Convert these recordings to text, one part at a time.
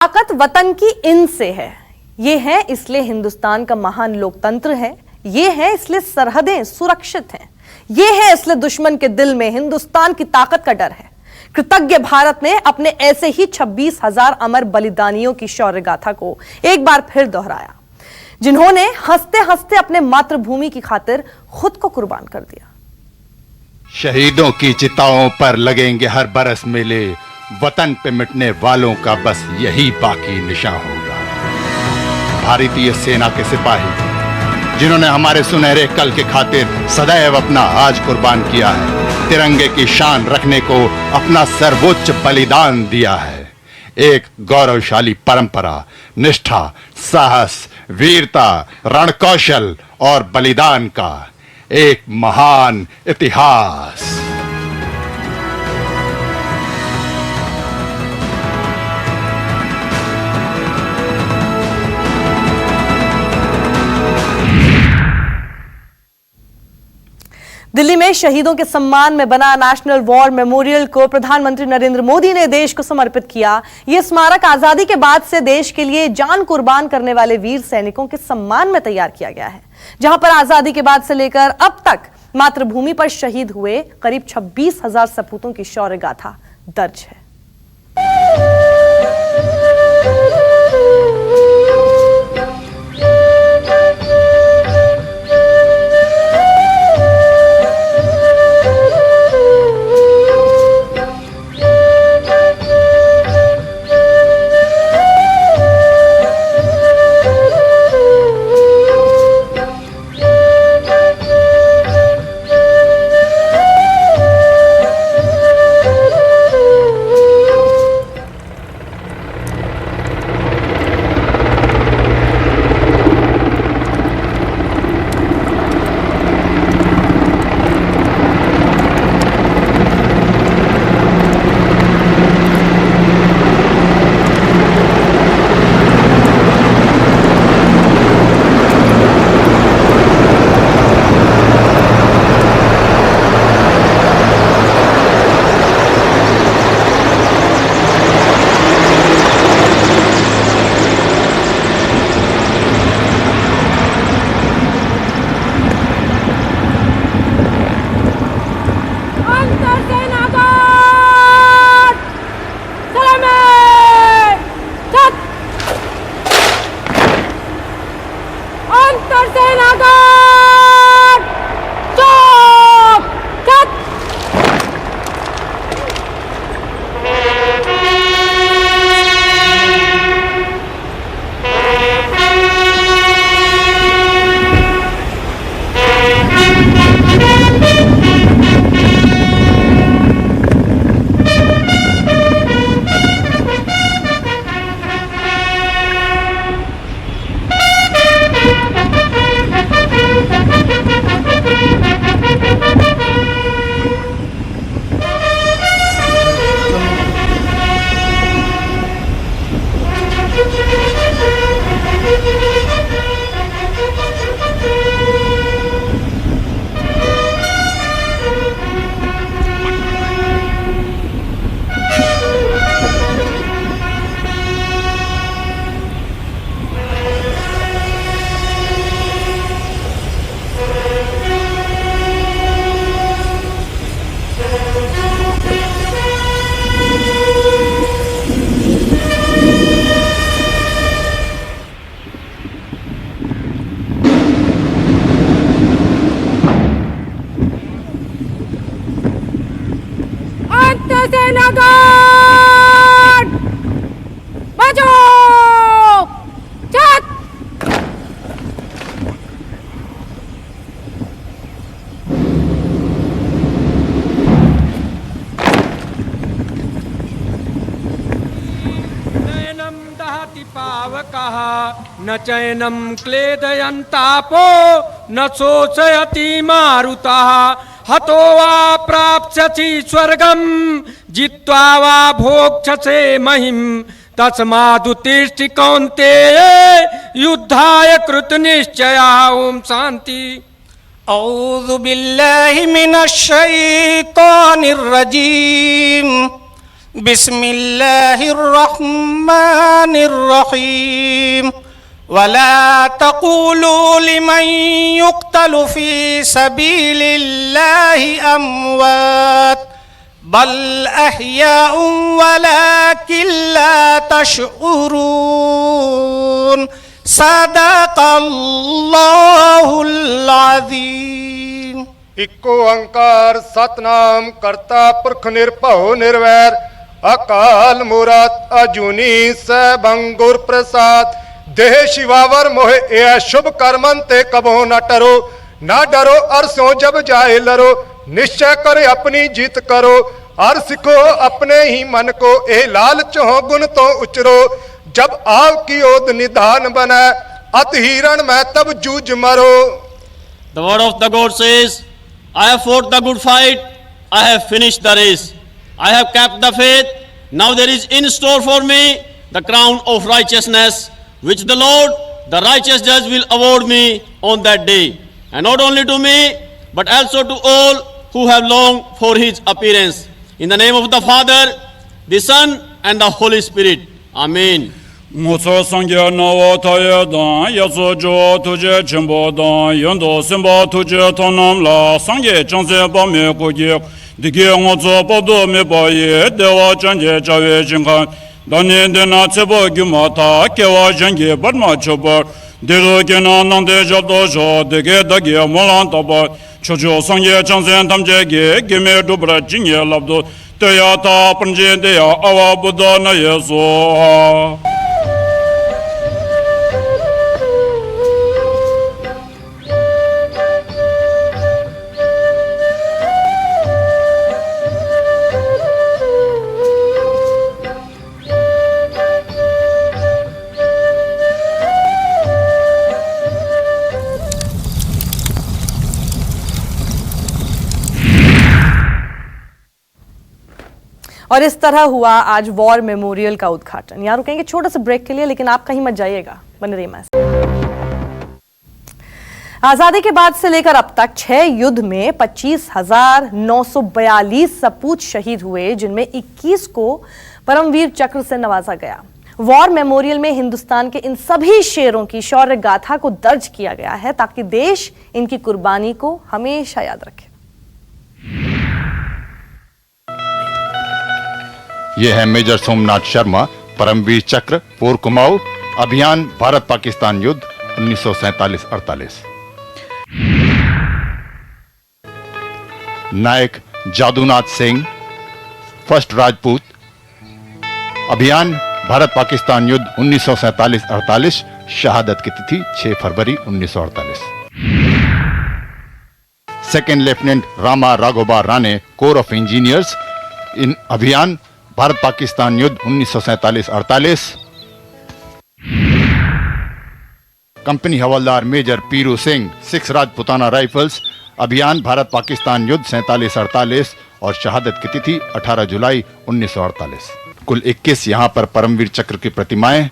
ताकत वतन की इन से है। ये है इसलिए हिंदुस्तान का महान लोकतंत्र है। ये है इसलिए सरहदें सुरक्षित हैं। ये है इसलिए दुश्मन के दिल में हिंदुस्तान की ताकत का डर है। कृतज्ञ भारत ने अपने ऐसे ही 26,000 अमर बलिदानियों की शौर्य गाथा को एक बार फिर दोहराया, जिन्होंने हंसते हंसते अपने मातृभूमि की खातिर खुद को कुर्बान कर दिया। शहीदों की चिताओं पर लगेंगे हर बरस मेले, वतन पे मिटने वालों का बस यही बाकी निशान होगा। भारतीय सेना के सिपाही जिन्होंने हमारे सुनहरे कल के खातिर सदैव अपना आज कुर्बान किया है, तिरंगे की शान रखने को अपना सर्वोच्च बलिदान दिया है। एक गौरवशाली परंपरा, निष्ठा, साहस, वीरता, रणकौशल और बलिदान का एक महान इतिहास। दिल्ली में शहीदों के सम्मान में बना नेशनल वॉर मेमोरियल को प्रधानमंत्री नरेंद्र मोदी ने देश को समर्पित किया। यह स्मारक आजादी के बाद से देश के लिए जान कुर्बान करने वाले वीर सैनिकों के सम्मान में तैयार किया गया है, जहां पर आजादी के बाद से लेकर अब तक मातृभूमि पर शहीद हुए करीब 26,000 सपूतों की शौर्य गाथा दर्ज है। न चैनम क्लेदयन्तापो न शोचयति मारुतः हतो वा प्राप्स्यसि स्वर्गं जित्वा वा भोक्ष्यसे महिं तस्मादुत्तिष्ठ कौन्तेय युद्धाय कृतनिश्चयः। ओम शांति। औज़ु बिल्लाहि मिनश शैतानिर रजीम बिस्मिल्लाहिर्रहमानिर्रहीम वला तक़ूलू लिमन युक़्तलु फ़ी सबीलिल्लाहि अमवात बल अहयाउन वलाकिन ला तशऊरून सदक़ल्लाहुल अज़ीम। इको अंकार सतनाम करता पुरख निरभव निर्वैर अकाल मूरत अजूनी सबंगुर प्रसाद देह शिवावर मोहे ए शुभ कर्मन ते कबो न टरो न डरो अरसों जब जाए लरो निश्चय करे अपनी जीत करो और सिखो अपने ही मन को ए लालच हो गुण तो उचरो जब आव की ओद निधान बने अत हिरण में तब जूझ मरो। The word of the God says, I have fought the good fight, I have finished the race, I have kept the faith, now there is in store for me the crown of righteousness, which the Lord, the righteous judge, will award me on that day, and not only to me, but also to all who have longed for his appearance. In the name of the Father, the Son, and the Holy Spirit. Amen. Musa sangya nawa taya dan yaso jo tuje chimbo dan yando simba tuje tonam la sangye changse ba me ko ye dige ngozo ba do me ba ye dewa changye chawe jingkan dane de na chebo gyumata kewa jangye barma chobar delo gena nande jabdo jo dige dage molan taba chojo sangye changse tamje ge geme dobra jingye labdo teya ta panje de ya awa buddha na yeso. और इस तरह हुआ आज war memorial का उद्घाटन। यहाँ रुकेंगे छोटे से ब्रेक के लिए, लेकिन आप कहीं मत जाइएगा, बने रहिए हमारे साथ। आजादी के बाद से लेकर अब तक 6 युद्ध में 25,942 सपूत शहीद हुए, जिनमें 21 को परमवीर चक्र से नवाजा गया। वॉर मेमोरियल में हिंदुस्तान के इन सभी शेरों की शौर्य गाथा को दर्ज किया गया है, ताकि देश इनकी कुर्बानी को हमेशा याद रखे। यह है मेजर सोमनाथ शर्मा, परमवीर चक्र, पोर कुमाऊं, अभियान भारत पाकिस्तान युद्ध 1947-48। नायक जादूनाथ सिंह, फर्स्ट राजपूत, अभियान भारत पाकिस्तान युद्ध 1947-48, शहादत की तिथि 6 फरवरी 1948। Second lieutenant Rama Raghoba Rane, corps of engineers, इन अभियान भारत पाकिस्तान युद्ध 1947-48। Company havildar major Piru Singh, 6 Rajputana rifles, अभियान भारत पाकिस्तान युद्ध 47-48 और शहादत की तिथि 18 जुलाई 1948। कुल 21 यहां पर परमवीर चक्र की प्रतिमाएं,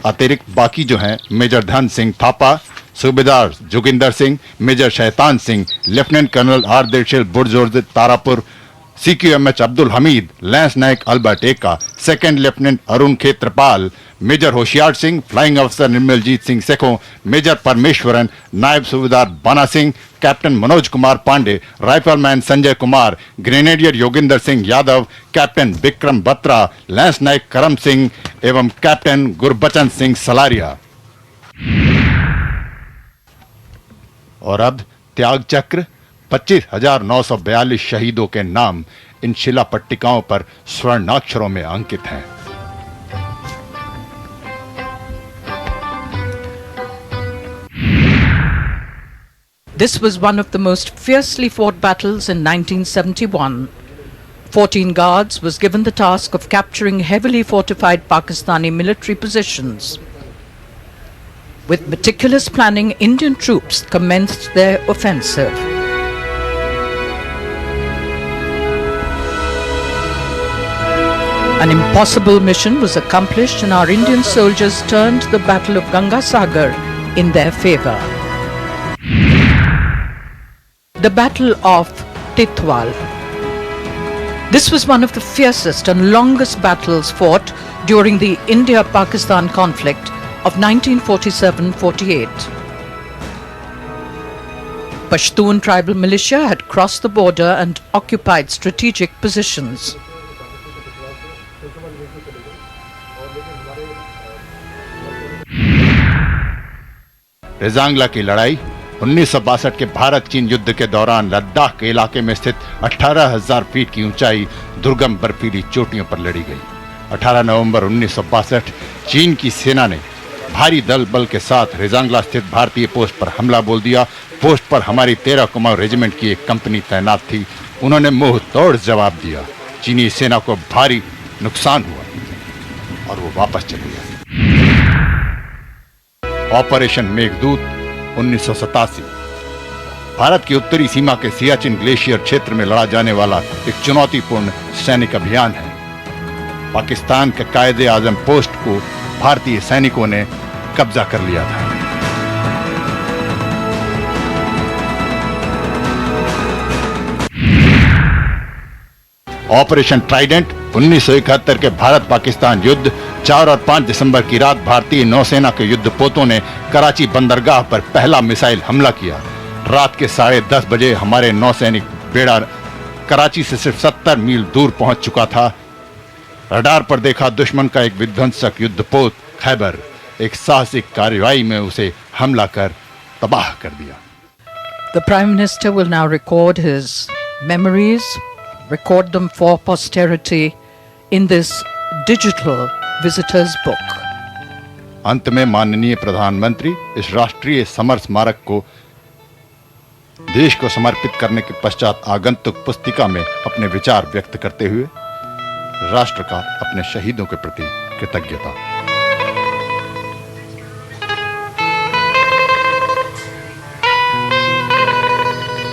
अतिरिक्त बाकी जो हैं मेजर धन सिंह थापा, सूबेदार Joginder Singh, major Shaitan Singh, lieutenant colonel Ardeshir Burzorji Tarapore, CQMH Abdul Hamid, lance Naik Albert Ekka, second lieutenant Arun Khetarpal, major Hoshiar Singh, flying अफसर Nirmaljit Singh Sekhon, major Parameswaran, Naib Subedar Bana Singh, captain Manoj Kumar Pandey, rifleman Sanjay Kumar, grenadier Yogendra Singh Yadav, captain Vikram Batra, lance Naik Karam Singh एवं कैप्टन गुरबचन सिंह सलारिया। और अब त्याग चक्र, 25,942 शहीदों के नाम इन शिला पट्टिकाओं पर स्वर्णाक्षरों में अंकित हैं। This was one of the most fiercely fought battles in 1971. 14 Guards was given the task of capturing heavily fortified Pakistani military positions. With meticulous planning, Indian troops commenced their offensive. An impossible mission was accomplished and our Indian soldiers turned the Battle of Ganga Sagar in their favor. The Battle of Titwal. This was one of the fiercest and longest battles fought during the India-Pakistan conflict of 1947-48. Pashtun tribal militia had crossed the border and occupied strategic positions. Rezang La की लड़ाई 1962 के भारत चीन युद्ध के दौरान लद्दाख के इलाके में स्थित 18,000 फीट की ऊंचाई दुर्गम बर्फीली चोटियों पर लड़ी गई। 18 नवंबर 1962 चीन की सेना ने भारी दल बल के साथ रेजांगला स्थित भारतीय पोस्ट पर हमला बोल दिया। पोस्ट पर हमारी 13 कुमाऊं रेजिमेंट की एक कंपनी तैनात थी। उन्होंने मुंह तोड़ जवाब दिया। चीनी सेना को भारी नुकसान हुआ और वो वापस चले गए। ऑपरेशन मेघदूत 1987 भारत की उत्तरी सीमा के सियाचिन ग्लेशियर क्षेत्र में लड़ा जाने वाला एक चुनौतीपूर्ण सैनिक अभियान है। पाकिस्तान के कायदे आजम पोस्ट को भारतीय सैनिकों ने कब्जा कर लिया था। ऑपरेशन ट्राइडेंट 1971 के भारत पाकिस्तान युद्ध 4 और 5 दिसंबर की रात भारतीय नौसेना के युद्धपोतों ने कराची बंदरगाह पर पहला मिसाइल हमला किया। रात के 10:30 बजे हमारे नौसैनिक बेड़ा कराची से सिर्फ 70 मील दूर पहुंच चुका था। रडार पर देखा दुश्मन का एक विध्वंसक युद्धपोत खैबर। एक साहसिक कार्रवाई में उसे हमला कर तबाह कर दिया। The Prime Minister will now record his memories, record them for posterity in this digital visitors book. अंत में माननीय प्रधानमंत्री इस राष्ट्रीय समर स्मारक को देश को समर्पित करने के पश्चात आगंतुक पुस्तिका में अपने विचार व्यक्त करते हुए राष्ट्र का अपने शहीदों के प्रति कृतज्ञता